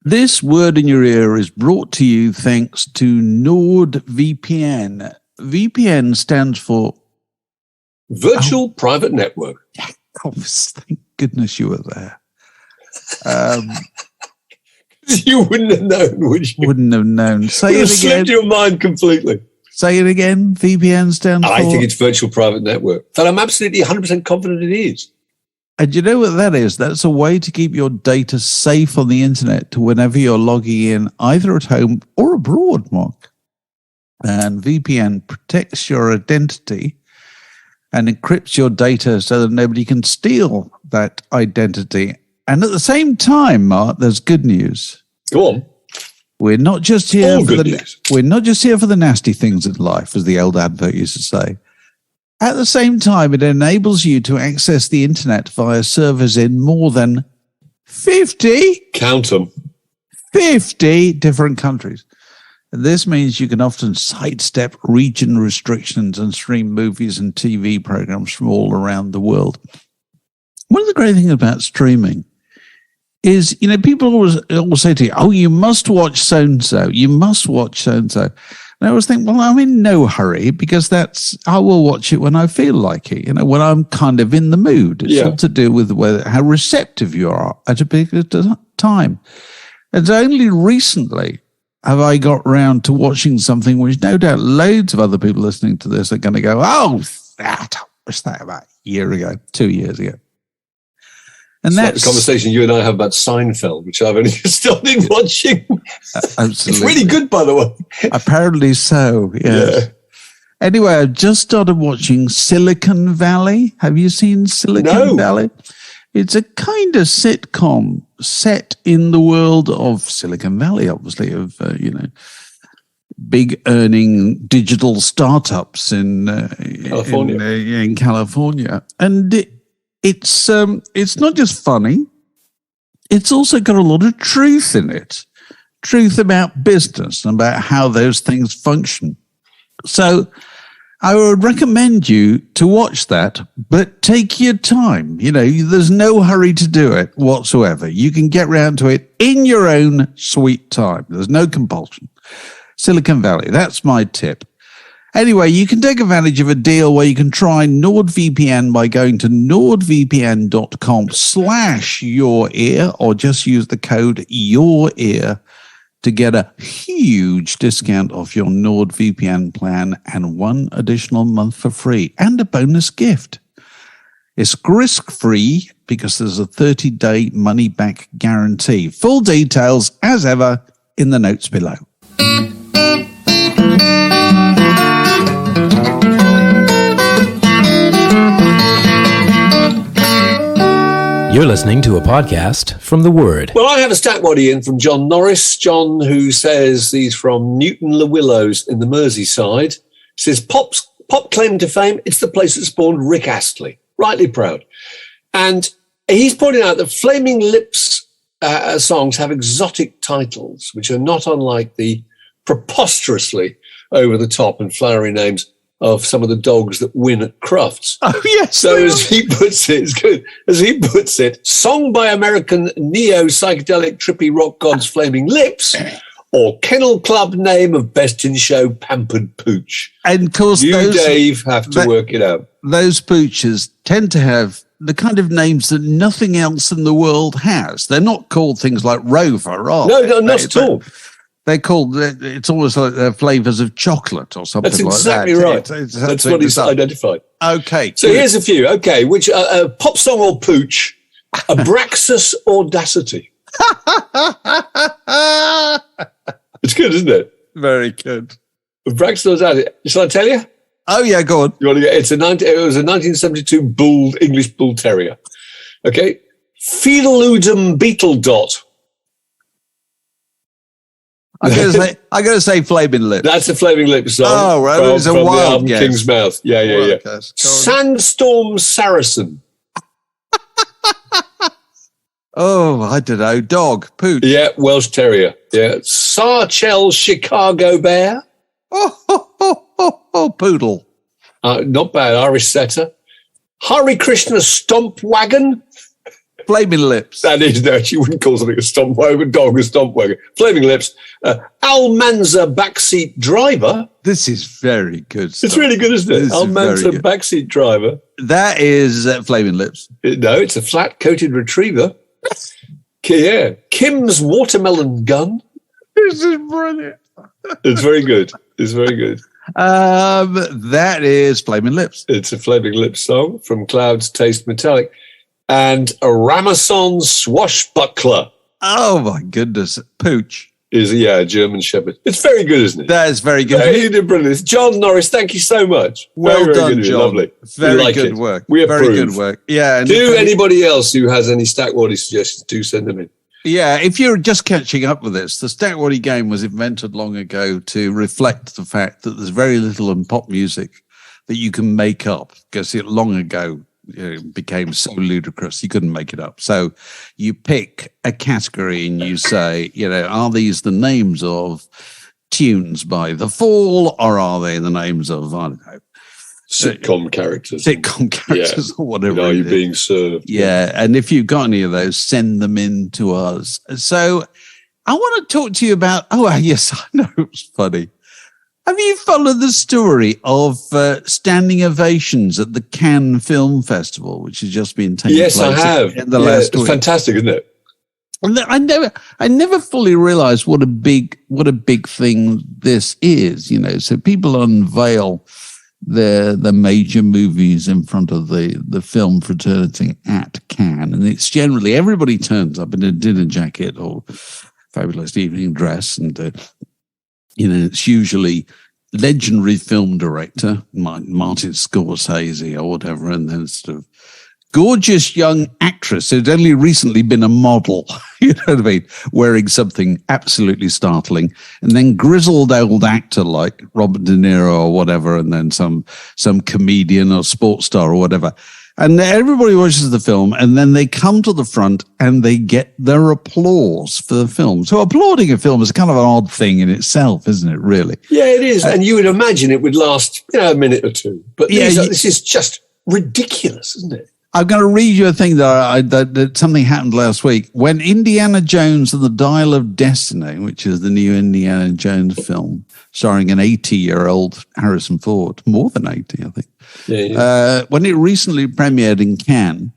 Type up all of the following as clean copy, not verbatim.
This word in your ear is brought to you thanks to NordVPN. VPN stands for Virtual Private Network. Oh, thank goodness you were there. You wouldn't have known, would you? Wouldn't have known. Say it again. Slipped your mind completely. Say it again. VPN stands for... I think it's Virtual Private Network. But I'm absolutely 100% confident it is. And you know what that is? That's a way to keep your data safe on the internet to whenever you're logging in, either at home or abroad, Mark. And VPN protects your identity and encrypts your data so that nobody can steal that identity. And at the same time, Mark, there's good news. Go on. We're not just here for the nasty things in life, as the old advert used to say. At the same time, it enables you to access the internet via servers in more than 50. Count them. 50 different countries. And this means you can often sidestep region restrictions and stream movies and TV programs from all around the world. One of the great things about streaming is, you know, people always say to you, oh, you must watch so-and-so. You must watch so-and-so. And I always think, well, I'm in no hurry because I will watch it when I feel like it, you know, when I'm kind of in the mood. It's all to do with how receptive you are at a particular time. And only recently have I got round to watching something which no doubt loads of other people listening to this are going to go, oh, I watched that about a year ago, 2 years ago. And that's like the conversation you and I have about Seinfeld, which I've only started watching. Absolutely. It's really good, by the way. Apparently so, yes. Yeah. Anyway, I just started watching Silicon Valley. Have you seen Silicon Valley? It's a kind of sitcom set in the world of Silicon Valley, obviously, of, big earning digital startups in California. And it's not just funny. It's also got a lot of truth in it. Truth about business and about how those things function. So I would recommend you to watch that, but take your time. You know, there's no hurry to do it whatsoever. You can get round to it in your own sweet time. There's no compulsion. Silicon Valley, that's my tip. Anyway, you can take advantage of a deal where you can try NordVPN by going to nordvpn.com/yourear or just use the code YourEar to get a huge discount off your NordVPN plan and one additional month for free and a bonus gift. It's risk-free because there's a 30-day money-back guarantee. Full details, as ever, in the notes below. You're listening to a podcast from The Word. Well, I have a Stackwaddy in from John Norris. John, who says he's from Newton-le-Willows in the Merseyside, says pop claim to fame, it's the place that spawned Rick Astley. Rightly proud. And he's pointed out that Flaming Lips songs have exotic titles, which are not unlike the preposterously over-the-top and flowery names of some of the dogs that win at Crufts. Oh, yes. So as he puts it, it's good. As he puts it, song by American neo-psychedelic trippy rock gods Flaming Lips, or kennel club name of Best in Show Pampered Pooch. And of course, Dave, have to work it out. Those pooches tend to have the kind of names that nothing else in the world has. They're not called things like Rover, are they? No, not at all. They're called, it's almost like they're flavors of chocolate or something like that. That's exactly right. That's what he's identified. Okay. So here's a few. Okay, which pop song or pooch? Abraxas Audacity. It's good, isn't it? Very good. Abraxas Audacity. Shall I tell you? Oh, yeah, go on. You want to get, it was a 1972 English Bull Terrier. Okay. Fedeludum Beetle Dot. I'm going to say Flaming Lips. That's a Flaming Lips song. Oh, right. It was a wild guess. King's Mouth. Yeah. Sandstorm Saracen. Oh, I don't know. Dog. Pooch. Yeah, Welsh Terrier. Yeah. Starchelle Chicago Bear. Oh, Poodle. Not bad. Irish Setter. Hari-Krishna Stomp Wagon. Flaming Lips. That is, no, you wouldn't call something a stomp wagon, dog a stomp wagon. Flaming Lips. Almanza Backseat Driver. This is very good stuff. It's really good, isn't it? Almanza Backseat Driver. That is Flaming Lips. No, it's a flat-coated retriever. Yeah. Kim's Watermelon Gun. This is brilliant. It's very good. It's very good. That is Flaming Lips. It's a Flaming Lips song from Clouds Taste Metallic. And a Ramazon Swashbuckler. Oh, my goodness. Pooch. Is a German Shepherd. It's very good, isn't it? That is very good. Yeah, you did brilliant. John Norris, thank you so much. Well very, done, very John. Lovely. Very good work. We approve. Very good work. Yeah. Do anybody else who has any Stackwaddy suggestions, do send them in. Yeah, if you're just catching up with this, the Stackwaddy game was invented long ago to reflect the fact that there's very little in pop music that you can make up, because it long ago became so ludicrous you couldn't make it up. So you pick a category and you say, are these the names of tunes by The Fall, or are they the names of, I don't know, sitcom characters or whatever. Are you being served? Yeah, and if you've got any of those, send them in to us. So I want to talk to you about, yes, I know, it was funny. Have you followed the story of standing ovations at the Cannes Film Festival, which has just been taking place? Yes, I have. In the last week. It's fantastic, isn't it? And I never fully realized what a big thing this is. So people unveil the major movies in front of the film fraternity at Cannes, and it's generally everybody turns up in a dinner jacket or fabulous evening dress, and it's usually legendary film director Martin Scorsese or whatever, and then sort of gorgeous young actress who'd only recently been a model, you know what I mean, wearing something absolutely startling, and then grizzled old actor like Robert De Niro or whatever, and then some comedian or sports star or whatever. And everybody watches the film, and then they come to the front and they get their applause for the film. So applauding a film is kind of an odd thing in itself, isn't it, really? Yeah, it is. And you would imagine it would last a minute or two. But this is just ridiculous, isn't it? I'm going to read you a thing that something happened last week. When Indiana Jones and the Dial of Destiny, which is the new Indiana Jones film, starring an 80-year-old Harrison Ford, more than 80, I think. Yeah. When it recently premiered in Cannes,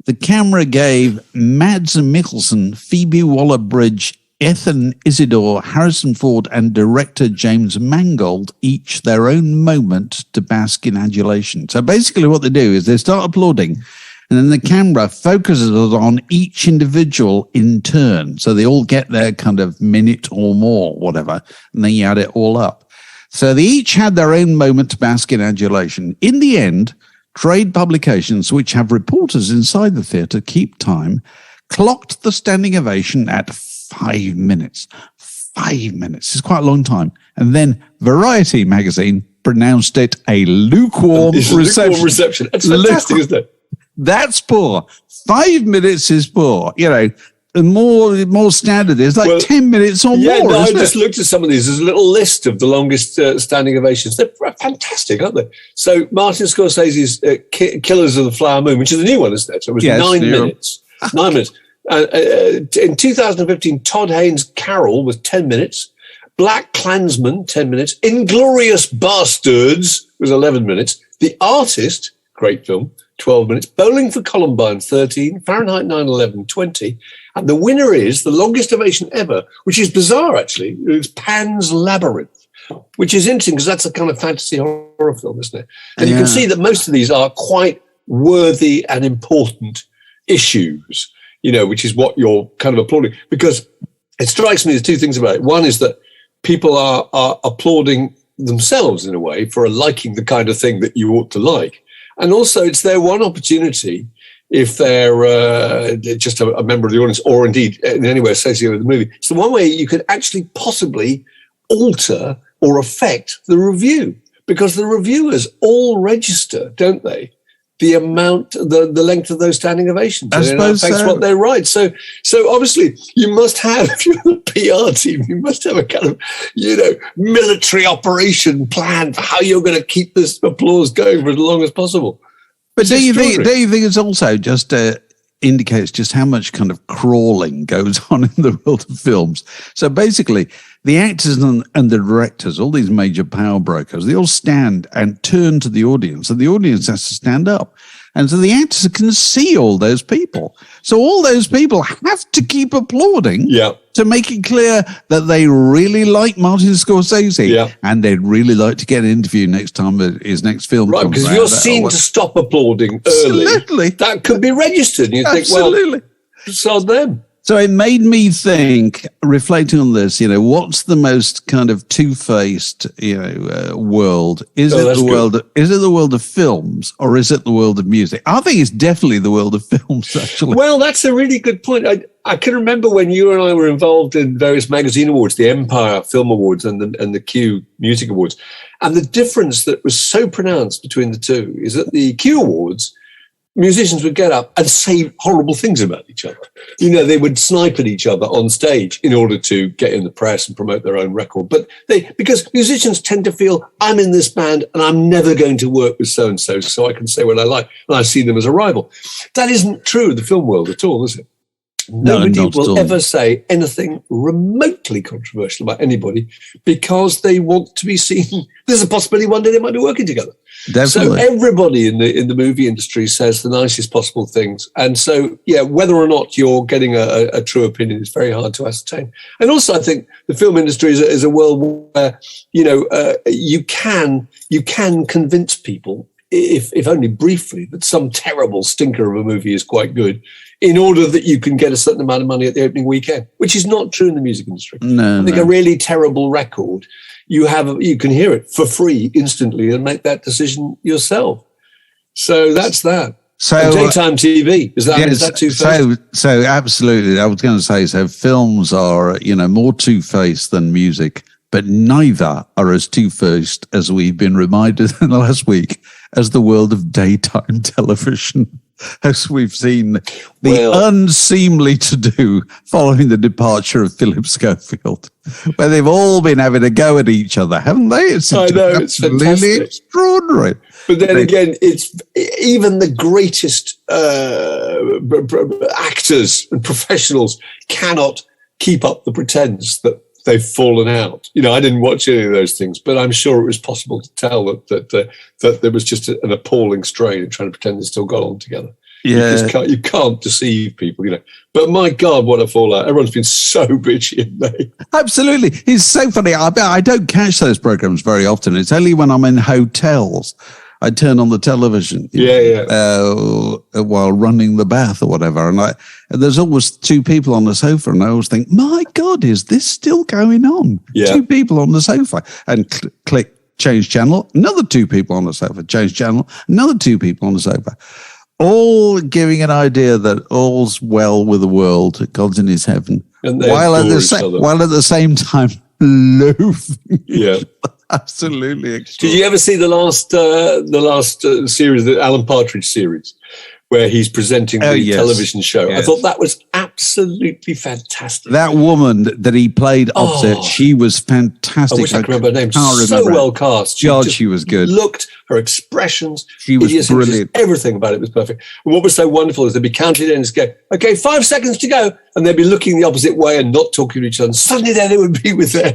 the camera gave Mads Mikkelsen, Phoebe Waller-Bridge, Ethan Isidore, Harrison Ford, and director James Mangold each their own moment to bask in adulation. So basically what they do is they start applauding, and then the camera focuses on each individual in turn. So they all get their kind of minute or more, whatever, and then you add it all up. So they each had their own moment to bask in adulation. In the end, trade publications, which have reporters inside the theatre, keep time, clocked the standing ovation at 5 minutes. 5 minutes is quite a long time. And then Variety magazine pronounced it a lukewarm reception. It's fantastic, isn't it? That's poor. 5 minutes is poor. The more standard is 10 minutes or more. I just looked at some of these. There's a little list of the longest standing ovations. They're fantastic, aren't they? So Martin Scorsese's Killers of the Flower Moon, which is a new one, isn't it? So it was 9 minutes. 9 minutes. In 2015, Todd Haynes' Carol was 10 minutes. Black Klansman, 10 minutes. Inglorious Bastards was 11 minutes. The Artist, great film, 12 minutes. Bowling for Columbine, 13. Fahrenheit 9/11, 20. And the winner is the longest ovation ever, which is bizarre, actually. It's Pan's Labyrinth, which is interesting because that's a kind of fantasy horror film, isn't it? And you can see that most of these are quite worthy and important issues, which is what you're kind of applauding. Because it strikes me there's two things about it. One is that people are applauding themselves in a way for liking the kind of thing that you ought to like. And also it's their one opportunity, if they're just a member of the audience or indeed in any way associated with the movie, it's the one way you could actually possibly alter or affect the review, because the reviewers all register, don't they, the amount, the length of those standing ovations. I suppose that's what they write. So obviously you must have, if you're the PR team, you must have a kind of, military operation plan for how you're going to keep this applause going for as long as possible. But do you think it's also just indicates just how much kind of crawling goes on in the world of films. So basically, the actors and the directors, all these major power brokers, they all stand and turn to the audience, and the audience has to stand up. And so the actors can see all those people. So all those people have to keep applauding to make it clear that they really like Martin Scorsese and they'd really like to get an interview next time his next film comes out. Right, because if you're seen to stop applauding early, that could be registered. And you think, well, sod them. So it made me think, reflecting on this, what's the most kind of two-faced, world? Is it the world of films, or is it the world of music? I think it's definitely the world of films, actually. Well, that's a really good point. I can remember when you and I were involved in various magazine awards, the Empire Film Awards and the Q Music Awards. And the difference that was so pronounced between the two is that the Q Awards, musicians would get up and say horrible things about each other. They would snipe at each other on stage in order to get in the press and promote their own record. But because musicians tend to feel, I'm in this band and I'm never going to work with so-and-so, so I can say what I like, and I see them as a rival. That isn't true of the film world at all, is it? Nobody will ever say anything remotely controversial about anybody because they want to be seen. There's a possibility one day they might be working together. Definitely. So everybody in the movie industry says the nicest possible things. And so, whether or not you're getting a true opinion is very hard to ascertain. And also, I think the film industry is a world where, you can convince people, if only briefly, that some terrible stinker of a movie is quite good, in order that you can get a certain amount of money at the opening weekend, which is not true in the music industry. I think a really terrible record, you can hear it for free instantly and make that decision yourself. So that's that. So and daytime TV, is that two-faced? So absolutely. I was going to say, so films are, more two-faced than music, but neither are as two-faced as we've been reminded in the last week as the world of daytime television, as we've seen the unseemly to-do following the departure of Philip Schofield, where they've all been having a go at each other, haven't they? It's fantastic. Extraordinary. But then again, it's even the greatest actors and professionals cannot keep up the pretense that they've fallen out. I didn't watch any of those things, but I'm sure it was possible to tell that there was just an appalling strain in trying to pretend they still got on together. Yeah. You can't deceive people, But my God, what a fallout. Everyone's been so bitchy, haven't they? Absolutely. It's so funny. I don't catch those programs very often. It's only when I'm in hotels. I turn on the television while running the bath or whatever. And there's always two people on the sofa. And I always think, my God, is this still going on? Yeah. Two people on the sofa. And click, change channel. Another two people on the sofa. Change channel. Another two people on the sofa. All giving an idea that all's well with the world. God's in his heaven. And while at the same time loafing. Yeah. Absolutely. Did you ever see the last series, the Alan Partridge series, where he's presenting the television show? Yes. I thought that was absolutely fantastic. That woman that he played opposite, she was fantastic. I wish I could remember her name. So well cast. She was good. Her expressions, she was brilliant. Everything about it was perfect. And what was so wonderful is they'd be counting in and go, okay, 5 seconds to go. And they'd be looking the opposite way and not talking to each other. And suddenly there they would be with their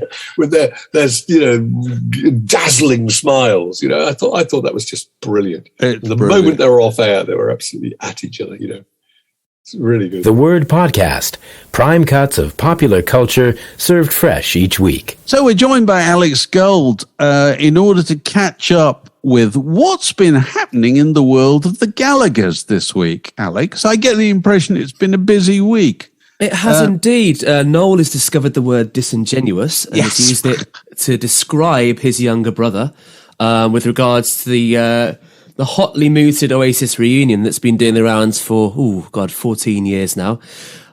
dazzling smiles. I thought that was just brilliant. The moment they were off air, they were absolutely at each other, It's really good. The Word Podcast. Prime cuts of popular culture served fresh each week. So we're joined by Alex Gold in order to catch up with what's been happening in the world of the Gallaghers this week. Alex, I get the impression it's been a busy week. It has indeed. Noel has discovered the word disingenuous and has used it to describe his younger brother with regards to the hotly mooted Oasis reunion that's been doing the rounds for 14 years now.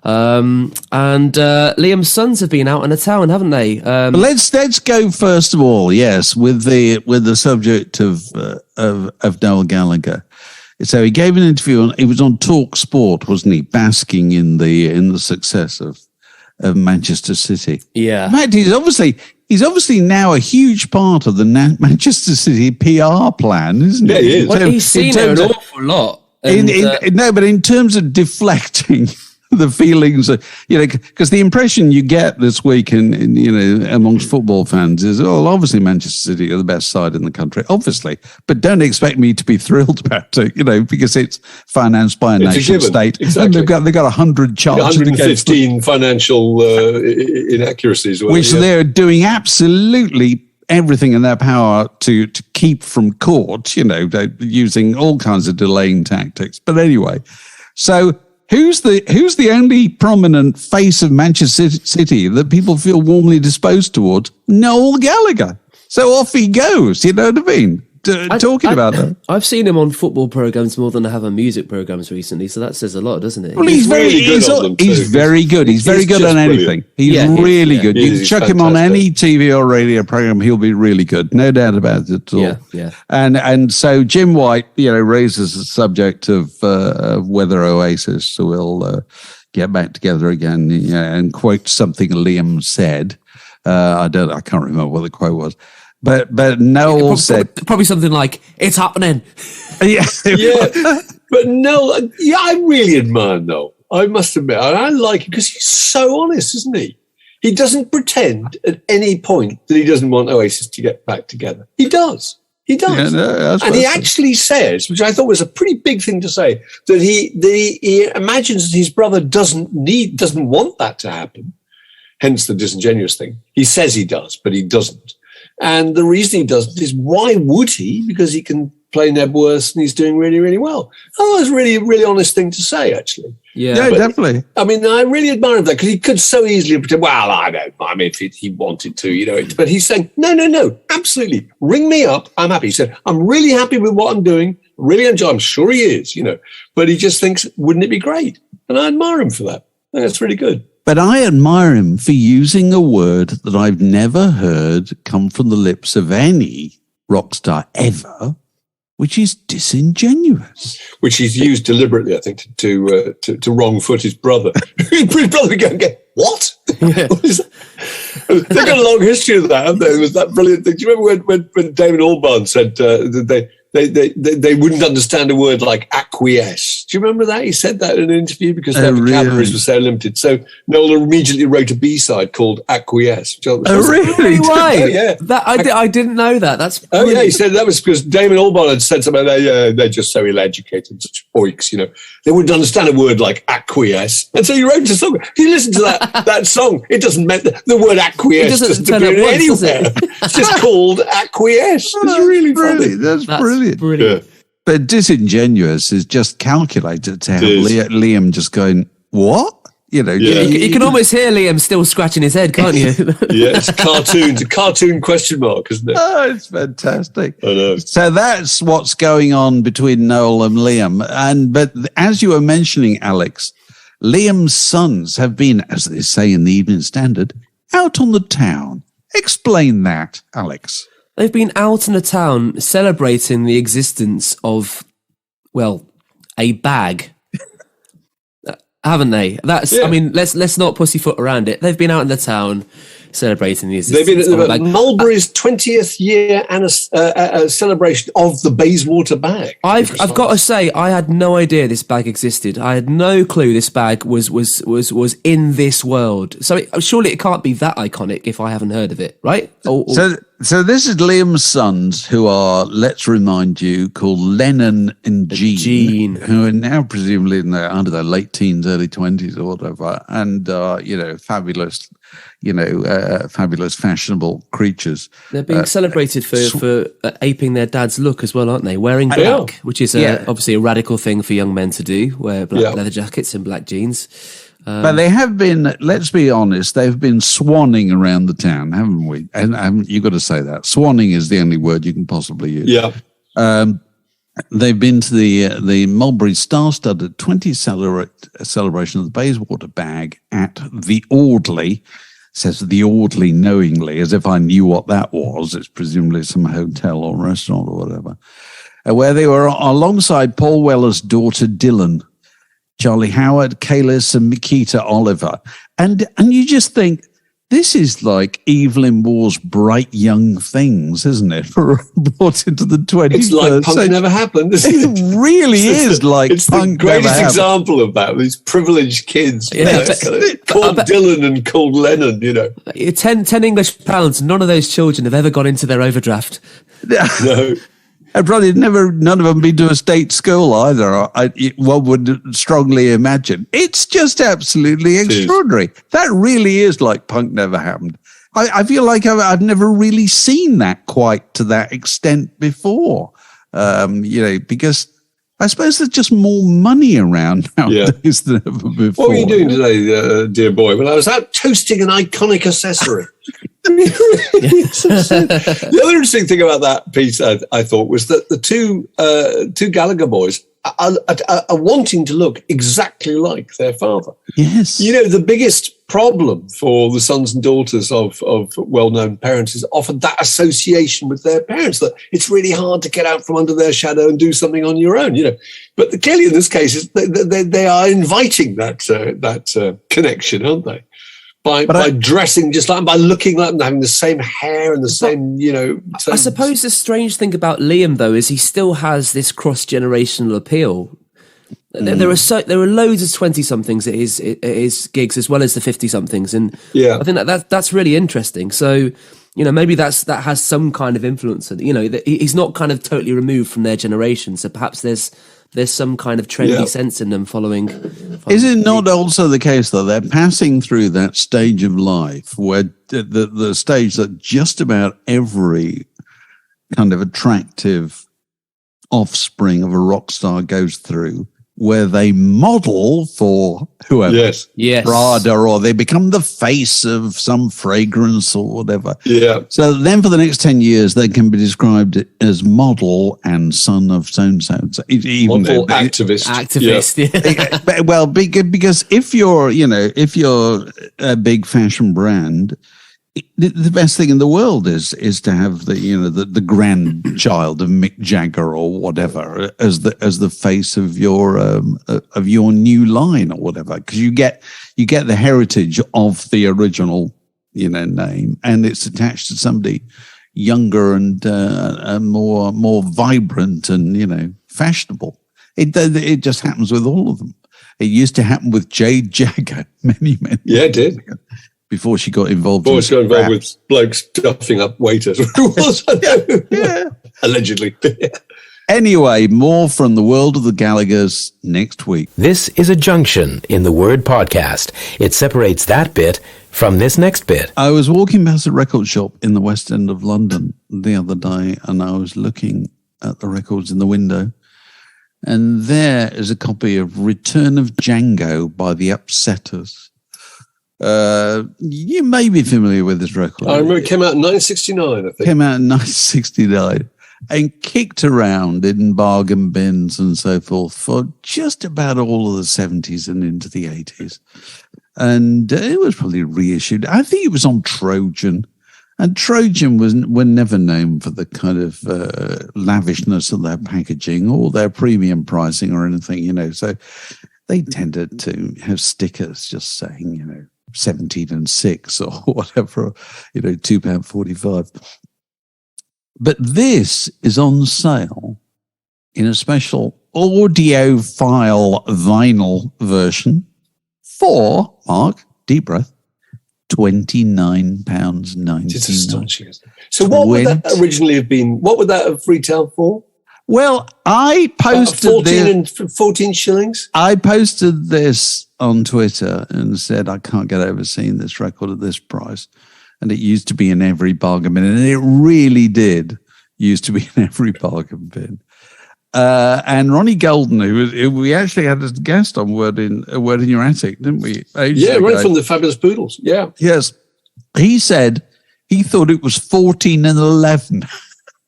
And Liam's sons have been out in a town, haven't they? Let's go first of all, with the subject of Noel Gallagher. So he gave an interview he was on Talk Sport, wasn't he? Basking in the success of Manchester City. Yeah. In fact, he's obviously now a huge part of the Manchester City PR plan, isn't he? Yeah, he is. Well, he's seen her an awful lot. No, but in terms of deflecting the feelings, because the impression you get this week in amongst football fans is, obviously Manchester City are the best side in the country, obviously, but don't expect me to be thrilled about it, because it's financed by a nation state. Exactly. And they've got 100 charges, 115 financial inaccuracies, which they're doing absolutely everything in their power to keep from court, using all kinds of delaying tactics. But anyway, so who's the only prominent face of Manchester City that people feel warmly disposed towards? Noel Gallagher. So off he goes. You know what I mean? Talking about that. I've seen him on football programs more than I have on music programs recently, so that says a lot, doesn't it? Well, he's very good. He's very good. He's very good on anything. He's really good. You can chuck him on any TV or radio program, he'll be really good. No doubt about it at all. Yeah. And so Jim White, raises the subject of whether Oasis will get back together again, and quote something Liam said. I can't remember what the quote was. But Noel said probably something like, "It's happening." Yeah. But Noel, I really admire Noel. I must admit, I like him because he's so honest, isn't he? He doesn't pretend at any point that he doesn't want Oasis to get back together. He does. Yeah, no, and he actually says, which I thought was a pretty big thing to say, that he imagines that his brother doesn't want that to happen. Hence the disingenuous thing. He says he does, but he doesn't. And the reason he doesn't is, why would he? Because he can play Nebworth and he's doing really, really well. Oh, that's really, really honest thing to say, actually. Yeah, definitely. I mean, I really admire him for that, because he could so easily pretend, well, I don't know. I mean, if he wanted to, but he's saying, no, absolutely. Ring me up. I'm happy. He said, I'm really happy with what I'm doing. Really enjoy. I'm sure he is, but he just thinks, wouldn't it be great? And I admire him for that. I think that's really good. But I admire him for using a word that I've never heard come from the lips of any rock star ever, which is disingenuous. Which he's used deliberately, I think, to wrong-foot his brother. His brother would go and get, what? Yeah. What is that? They've got a long history of that, haven't they? It was that brilliant thing. Do you remember when David Albarn said that they wouldn't understand a word like acquiesce? Do you remember that? He said that in an interview because their vocabularies were so limited. So Noel immediately wrote a B-side called Acquiesce. Really? Why? Yeah. I didn't know that. That's brilliant. He said that was because Damon Albarn had said something like, they're just so ill-educated, such oiks, They wouldn't understand a word like acquiesce. And so he wrote a song. If you listen to that song, it doesn't mean the word acquiesce doesn't appear anywhere. It's just called Acquiesce. It's really funny. That's brilliant. Brilliant. Yeah. But disingenuous is just calculated to have Liam just going, what? You can almost hear Liam still scratching his head, can't you? Yeah, it's a cartoon question mark, isn't it? Oh, it's fantastic. I know. So that's what's going on between Noel and Liam. But as you were mentioning, Alex, Liam's sons have been, as they say in the Evening Standard, out on the town. Explain that, Alex. They've been out in the town celebrating the existence of, a bag. Haven't they? I mean, let's not pussyfoot around it. They've been out in the town celebrating the existence of a bag. Mulberry's 20th year and a celebration of the Bayswater bag. I've got to say, I had no idea this bag existed. I had no clue this bag was in this world. So surely it can't be that iconic if I haven't heard of it, right? So this is Liam's sons, who are, let's remind you, called Lennon and Jean, who are now presumably under their late teens, early 20s or whatever, and fabulous, fabulous, fashionable creatures. They're being celebrated for aping their dad's look as well, aren't they? Wearing black, which is obviously a radical thing for young men to do, wear black leather jackets and black jeans. But they have been, let's be honest, they've been swanning around the town, haven't we? And you've got to say that. Swanning is the only word you can possibly use. Yeah. They've been to the Mulberry star-studded 20th celebration of the Bayswater bag at the Audley. Says the Audley knowingly, as if I knew what that was. It's presumably some hotel or restaurant or whatever. Where they were alongside Paul Weller's daughter, Dylan, Charlie Howard, Kalis, and Mikita Oliver. And you just think, This is like Evelyn Waugh's Bright Young Things, isn't it? Brought into the 21st It's like Punk Never Happened, isn't it? It really is like it's Punk the greatest Never example of that. These privileged kids, called Dylan and called Lennon, 10 English pounds. None of those children have ever gone into their overdraft. No. And probably none of them been to a state school either. One would strongly imagine. It's just absolutely extraordinary. That really is like Punk Never Happened. I feel like I've never really seen that quite to that extent before. Because I suppose there's just more money around nowadays than ever before. What were you doing today, dear boy? Well, I was out toasting an iconic accessory. The other interesting thing about that piece, I thought, was that the two Gallagher boys are wanting to look exactly like their father. Yes. The biggest problem for the sons and daughters of well-known parents is often that association with their parents, that it's really hard to get out from under their shadow and do something on your own, But clearly in this case, they are inviting that connection, aren't they? By dressing just like, by looking like them, having the same hair and the same, I suppose the strange thing about Liam, though, is he still has this cross-generational appeal. There are loads of 20-somethings at his gigs, as well as the 50-somethings, and I think that's really interesting. So, maybe that has some kind of influence. That he's not kind of totally removed from their generation. So perhaps there's some kind of trendy sense in them following. Is it not also the case that they're passing through that stage of life where the stage that just about every kind of attractive offspring of a rock star goes through, where they model for whoever, yes, Prada, or they become the face of some fragrance or whatever. Yeah. So then for the next 10 years, they can be described as model and son of so-and-so. Model activist. Yeah. Well, because if you're a big fashion brand, the best thing in the world is to have the grandchild of Mick Jagger or whatever as the face of your new line or whatever, because you get the heritage of the original name, and it's attached to somebody younger and more vibrant and fashionable. It just happens with all of them. It used to happen with Jade Jagger many it did. Ago. Before she got involved. With blokes stuffing up waiters. Allegedly. Anyway, more from the world of the Gallaghers next week. This is a junction in the word podcast. It separates that bit from this next bit. I was walking past a record shop in the West End of London the other day, and I was looking at the records in the window, and there is a copy of Return of Django by the Upsetters. You may be familiar with this record. I remember it came out in 1969, I think. Came out in 1969 and kicked around in bargain bins and so forth for just about all of the 70s and into the 80s. And it was probably reissued. I think it was on Trojan. And Trojan were never known for the kind of lavishness of their packaging or their premium pricing or anything, So they tended to have stickers just saying, 17 and 6 or whatever, £2.45. But this is on sale in a special audiophile vinyl version for, Mark, deep breath, £29.99. It's astonishing. So what would that originally have been? What would that have retailed for? Well, I posted 14 shillings. I posted this on Twitter and said I can't get over seeing this record at this price, and it used to be in every bargain bin, and it really did used to be in every bargain bin. And Ronnie Golden, who we actually had as a guest on Word in Your Attic, didn't we? Right from the Fabulous Poodles. Yeah. Yes. He said he thought it was 14 and 11,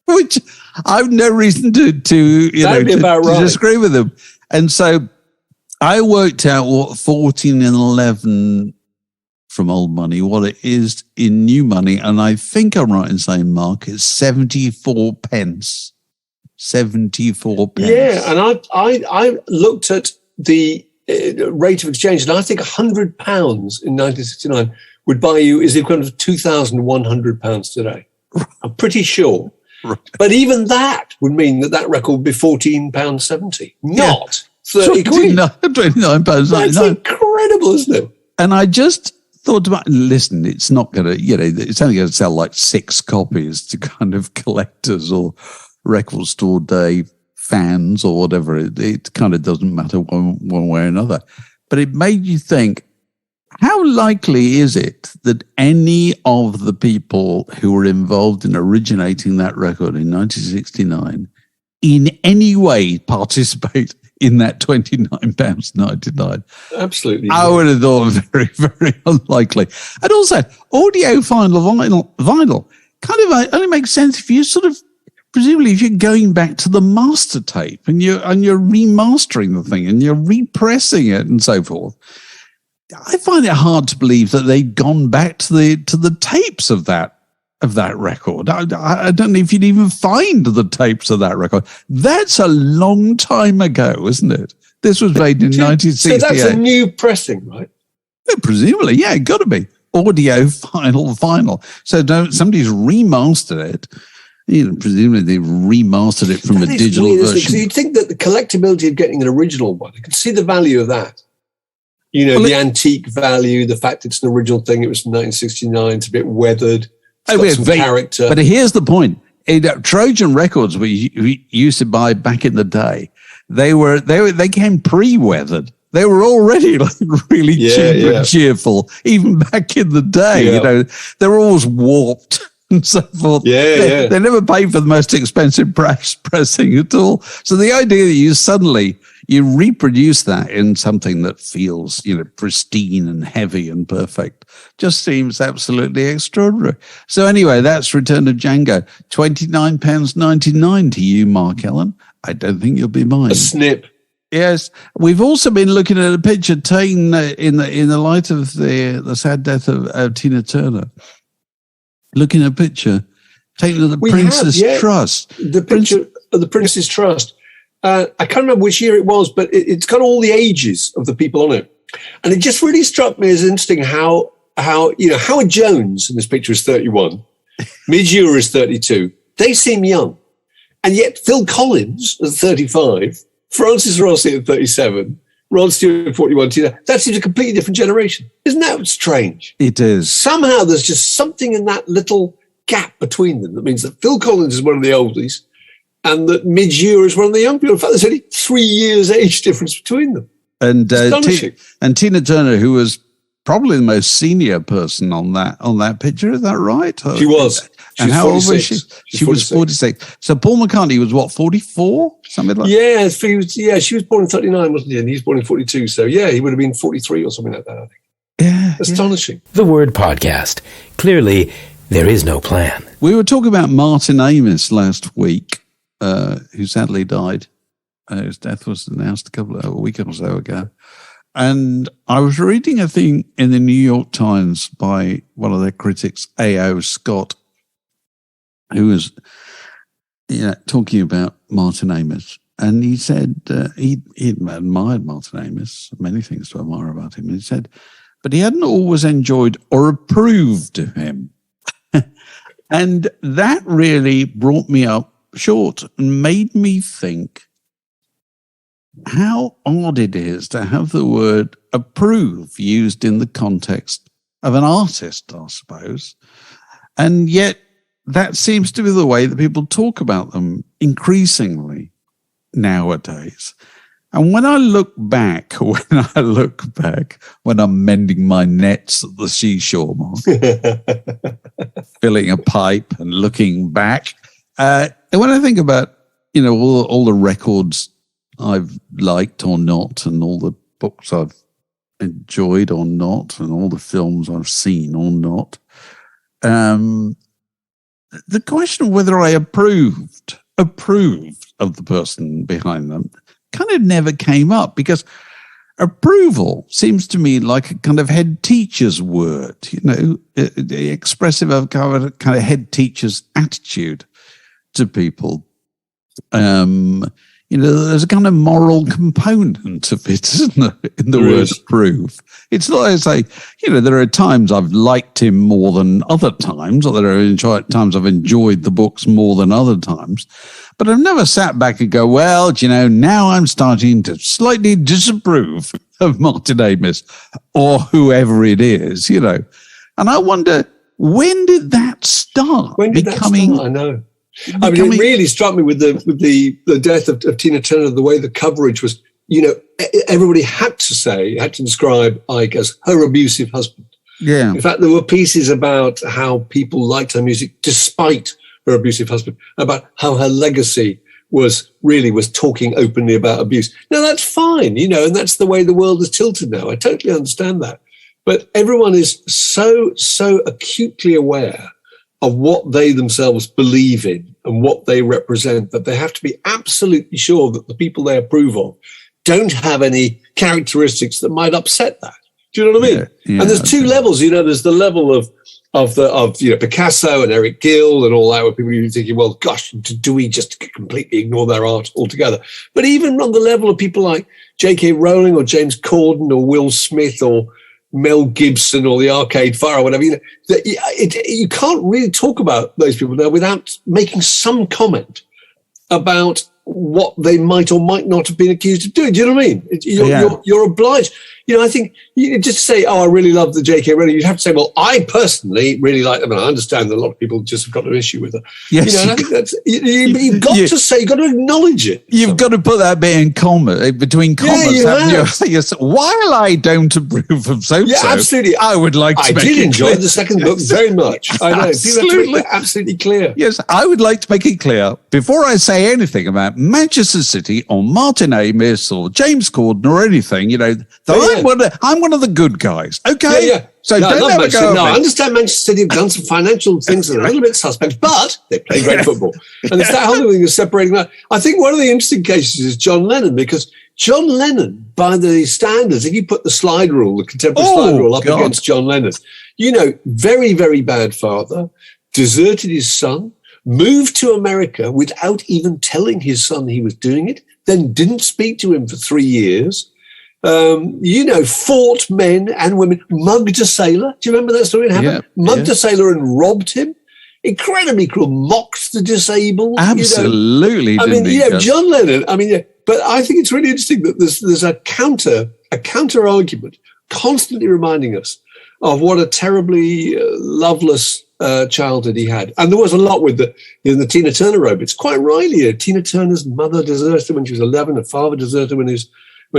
which I've no reason to disagree with him. And so I worked out what 14 and 11 from old money, what it is in new money. And I think I'm right in saying, Mark, it's 74 pence. 74 pence. Yeah, and I looked at the rate of exchange, and I think £100 in 1969 would buy you is the equivalent of £2,100 today. I'm pretty sure. Right. But even that would mean that record would be £14.70, not 30 quid. £29.99. That's incredible, isn't it? And I just thought about, listen, it's not going to, it's only going to sell like 6 copies to kind of collectors or record store day fans or whatever. It kind of doesn't matter one way or another. But it made you think, how likely is it that any of the people who were involved in originating that record in 1969 in any way participate in that £29.99? Absolutely. I would have thought very, very unlikely. And also, audio vinyl kind of only makes sense if you sort of, presumably if you're going back to the master tape and you're remastering the thing and you're repressing it and so forth. I find it hard to believe that they'd gone back to the tapes of that record. I don't know if you'd even find the tapes of that record. That's a long time ago, isn't it? This was made in 1968. So that's a new pressing, right? Yeah, presumably, yeah, it got to be audio vinyl. So somebody's remastered it. Presumably they remastered it from a digital version. So you'd think that the collectability of getting an original one, you can see the value of that. The antique value, the fact it's an original thing. It was from 1969. It's a bit weathered. It's got some character. But here's the point. Trojan records we used to buy back in the day, they came pre-weathered. They were already like really cheap and cheerful, even back in the day. Yeah. They were always warped and so forth. They never paid for the most expensive pressing at all. So the idea that you reproduce that in something that feels, pristine and heavy and perfect just seems absolutely extraordinary. So anyway, that's Return of Django. £29.99 to you, Mark Ellen. I don't think you'll be mine. A snip. Yes. We've also been looking at a picture taken in the light of the sad death of Tina Turner. Looking at a picture taken at the Prince's Trust. The picture of the Prince's Trust. I can't remember which year it was, but it's got all the ages of the people on it. And it just really struck me as interesting how Howard Jones in this picture is 31, Midge Ure is 32. They seem young. And yet Phil Collins is 35, Francis Rossi at 37, Rod Stewart at 41. That seems a completely different generation. Isn't that strange? It is. Somehow there's just something in that little gap between them that means that Phil Collins is one of the oldies and that Midge Ure is one of the young people. In fact, there's only 3 years age difference between them. And Tina Turner, who was probably the most senior person on that picture, is that right? She was. And how old was she? She was 46. So Paul McCartney was what, 44? Something like that? Yeah, she was born in 39, wasn't he? And he was born in 42. So yeah, he would have been 43 or something like that, I think. Yeah. Astonishing. The Word Podcast. Clearly, there is no plan. We were talking about Martin Amis last week, who sadly died. His death was announced a week or so ago. And I was reading a thing in the New York Times by one of their critics, A.O. Scott, who was talking about Martin Amis. And he said he admired Martin Amis, many things to admire about him. And he said, but he hadn't always enjoyed or approved of him. And that really brought me up short and made me think how odd it is to have the word approve used in the context of an artist, I suppose. And yet that seems to be the way that people talk about them increasingly nowadays. And when I look back, when I'm mending my nets at the seashore, Mark, filling a pipe and looking back, and when I think about, all the records I've liked or not, and all the books I've enjoyed or not, and all the films I've seen or not, the question of whether I approved of the person behind them kind of never came up, because approval seems to me like a kind of head teacher's word, expressive of kind of head teacher's attitude to people. there's a kind of moral component of it, isn't there, in the word approve? It's not as I say, there are times I've liked him more than other times, or there are times I've enjoyed the books more than other times. But I've never sat back and go, well, now I'm starting to slightly disapprove of Martin Amis or whoever it is, And I wonder, when did that start? That start? I know. It really struck me with the death of Tina Turner, the way the coverage was, everybody had to describe Ike as her abusive husband. Yeah. In fact, there were pieces about how people liked her music despite her abusive husband, about how her legacy was talking openly about abuse. Now, that's fine, and that's the way the world is tilted now. I totally understand that. But everyone is so acutely aware of what they themselves believe in and what they represent, that they have to be absolutely sure that the people they approve of don't have any characteristics that might upset that. Do you know what I mean? Yeah, and there's two levels. There's the level of Picasso and Eric Gill and all that, where people are thinking, well, gosh, do we just completely ignore their art altogether? But even on the level of people like J.K. Rowling or James Corden or Will Smith or Mel Gibson or the Arcade Fire or whatever, you can't really talk about those people now without making some comment about what they might or might not have been accused of doing. Do you know what I mean? You're obliged. I think just to say, I really love the J.K. Rowling, you'd have to say, well, I personally really like them, and I understand that a lot of people just have got an issue with her. Yes, and I think that's you've got to say, you've got to acknowledge it. You've got to put that bit in between commas. Yes, while I don't approve of so, absolutely. I would like to. I did enjoy the second book very much. I know. People have to make that absolutely clear. Yes, I would like to make it clear before I say anything about Manchester City or Martin Amis or James Corden or anything. I'm one of the good guys. Okay. Yeah. So don't ever go. I understand Manchester City have done some financial things that are a little bit suspect, but they play great football. And it's that whole thing of separating that. I think one of the interesting cases is John Lennon, because John Lennon, by the standards, if you put the slide rule, the contemporary slide rule up against John Lennon, very, very bad father, deserted his son, moved to America without even telling his son he was doing it, then didn't speak to him for 3 years. Fought men and women, mugged a sailor. Do you remember that story? Mugged a sailor and robbed him. Incredibly cruel. Mocked the disabled. Absolutely. John Lennon. But I think it's really interesting that there's a counter argument constantly reminding us of what a terribly loveless childhood he had. And there was a lot with the Tina Turner romance. Quite rightly, Tina Turner's mother deserted her when she was 11. Her father deserted her when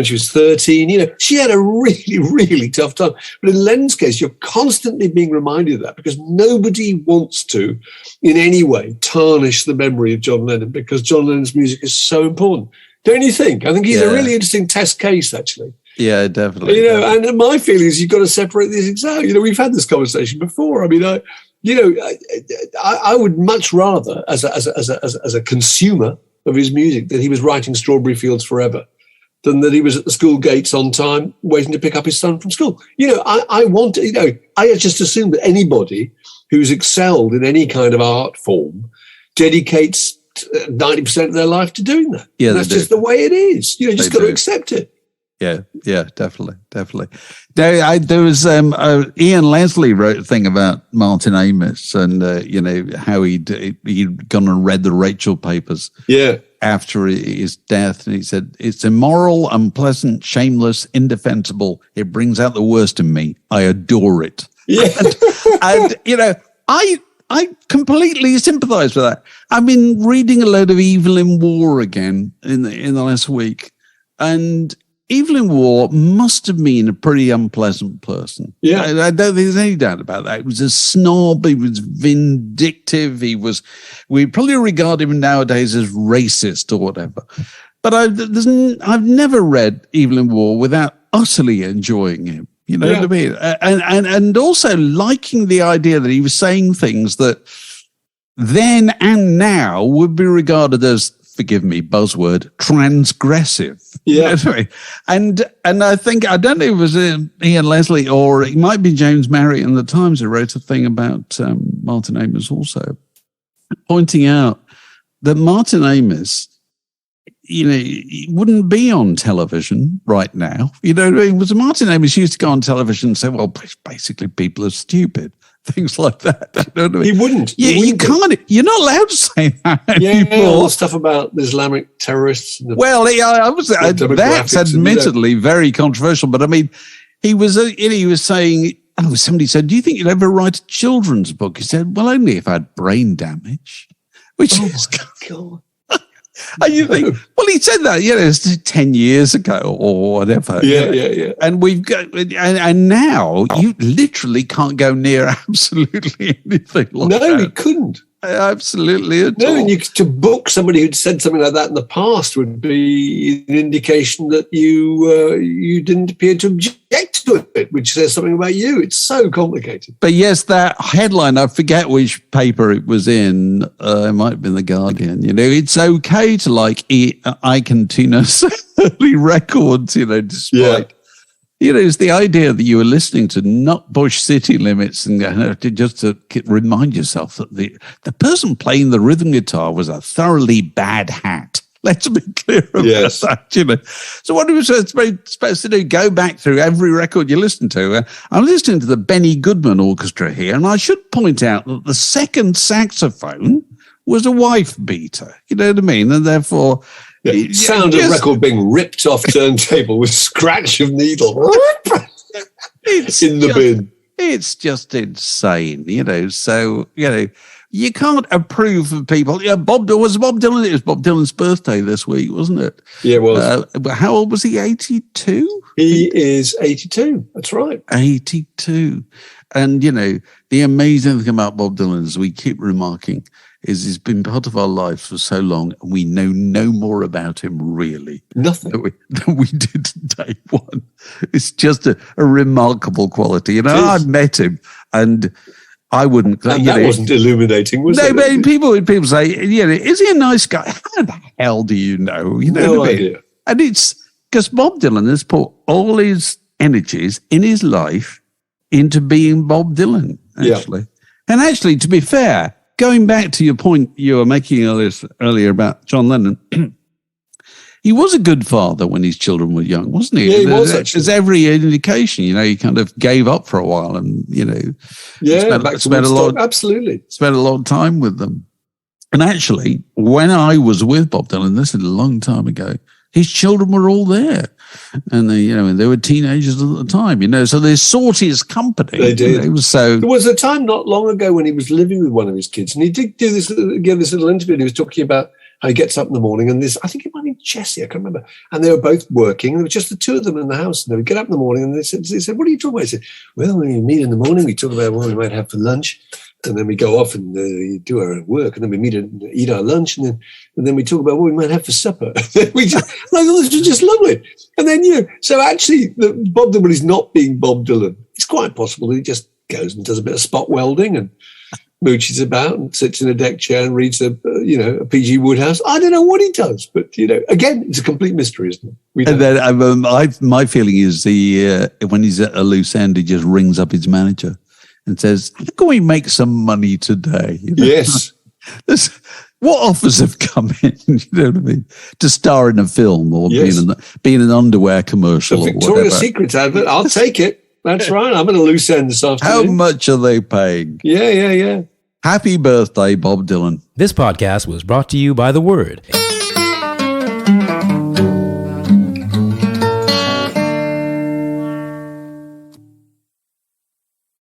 she was 13. She had a really, really tough time. But in Lennon's case, you're constantly being reminded of that, because nobody wants to, in any way, tarnish the memory of John Lennon, because John Lennon's music is so important. Don't you think? I think he's a really interesting test case, actually. Yeah, definitely. And my feeling is you've got to separate these things out. We've had this conversation before. I would much rather, as a consumer of his music, that he was writing Strawberry Fields Forever than that he was at the school gates on time waiting to pick up his son from school. I just assume that anybody who's excelled in any kind of art form dedicates 90% of their life to doing that. Yeah, and that's just the way it is. Just got to accept it. Yeah, definitely. There was Ian Leslie wrote a thing about Martin Amis and how he'd gone and read the Rachel papers. Yeah. After his death, and he said, "It's immoral, unpleasant, shameless, indefensible. It brings out the worst in me. I adore it." Yeah. and I completely sympathise with that. I've been reading a load of Evelyn Waugh again in the last week, and Evelyn Waugh must have been a pretty unpleasant person. Yeah. I don't think there's any doubt about that. He was a snob. He was vindictive. We probably regard him nowadays as racist or whatever. But I've never read Evelyn Waugh without utterly enjoying him. You know what I mean? And also liking the idea that he was saying things that then and now would be regarded as, forgive me, buzzword, transgressive. Yeah. And I think, I don't know if it was Ian Leslie or it might be James Marriott in the Times who wrote a thing about Martin Amis also, pointing out that Martin Amis he wouldn't be on television right now. You know what I mean? Was Martin Amis used to go on television and say, well, basically people are stupid. Things like that. You know what I mean? He wouldn't. You can't. You're not allowed to say that anymore. All the stuff about the Islamic terrorists. That's admittedly very controversial. But I mean, he was saying. Oh, somebody said, "Do you think you'd ever write a children's book?" He said, "Well, only if I had brain damage." Which is God. And you think, well, he said that, it's 10 years ago or whatever. Yeah. And we've got, and now you literally can't go near absolutely anything like that. No, we couldn't. Absolutely at all. And to book somebody who'd said something like that in the past would be an indication that you didn't appear to object to it, which says something about you. It's so complicated. But yes, that headline, I forget which paper it was in. It might have been The Guardian. It's okay to like Ike Tina's early records, despite... Yeah. It's the idea that you were listening to Nutbush City Limits and just to remind yourself that the person playing the rhythm guitar was a thoroughly bad hat. Let's be clear about that, So what he was supposed to do, go back through every record you listen to. I'm listening to the Benny Goodman Orchestra here, and I should point out that the second saxophone was a wife beater. You know what I mean? And therefore... sound of record being ripped off turntable with scratch of needle in the bin. It's just insane, So, you can't approve of people. Yeah, Bob Dylan. It was Bob Dylan's birthday this week, wasn't it? Yeah, it was. How old was he? 82? He is 82. That's right. 82. And, the amazing thing about Bob Dylan, as we keep remarking, is he's been part of our lives for so long, and we know no more about him, really. Nothing. Than we did day one. It's just a remarkable quality. I've met him, and I wouldn't... And that wasn't illuminating, was it? No, but people say, is he a nice guy? How the hell do you know? No idea. And it's because Bob Dylan has put all his energies in his life into being Bob Dylan, actually. Yeah. And actually, to be fair... Going back to your point you were making earlier about John Lennon, he was a good father when his children were young, wasn't he? Yeah, he was, actually. There's every indication, he kind of gave up for a while and, spent a lot of time with them. And actually, when I was with Bob Dylan, this is a long time ago, his children were all there. And they were teenagers at the time, so they sought his company. They did. There was a time not long ago when he was living with one of his kids, and he did give this little interview. And he was talking about how he gets up in the morning, and I think it might be Jessie, I can't remember. And they were both working, and there were just the two of them in the house. And they would get up in the morning, and they said, "What are you talking about?" He said, "Well, when we meet in the morning, we talk about what we might have for lunch." And then we go off and do our work, and then we meet and eat our lunch, and then we talk about what we might have for supper. We just, this was just lovely. And then, so actually, Bob Dylan is not being Bob Dylan. It's quite possible that he just goes and does a bit of spot welding and mooches about and sits in a deck chair and reads a P.G. Wodehouse. I don't know what he does, but, again, it's a complete mystery, isn't it? And then my feeling is when he's at a loose end, he just rings up his manager and says, how can we make some money today? Yes. What offers have come in, you know what I mean, to star in a film or being an underwear commercial or whatever. Victoria's Secret advert, I'll take it. That's right. I'm at a loose end this afternoon. How much are they paying? Yeah. Happy birthday, Bob Dylan. This podcast was brought to you by The Word.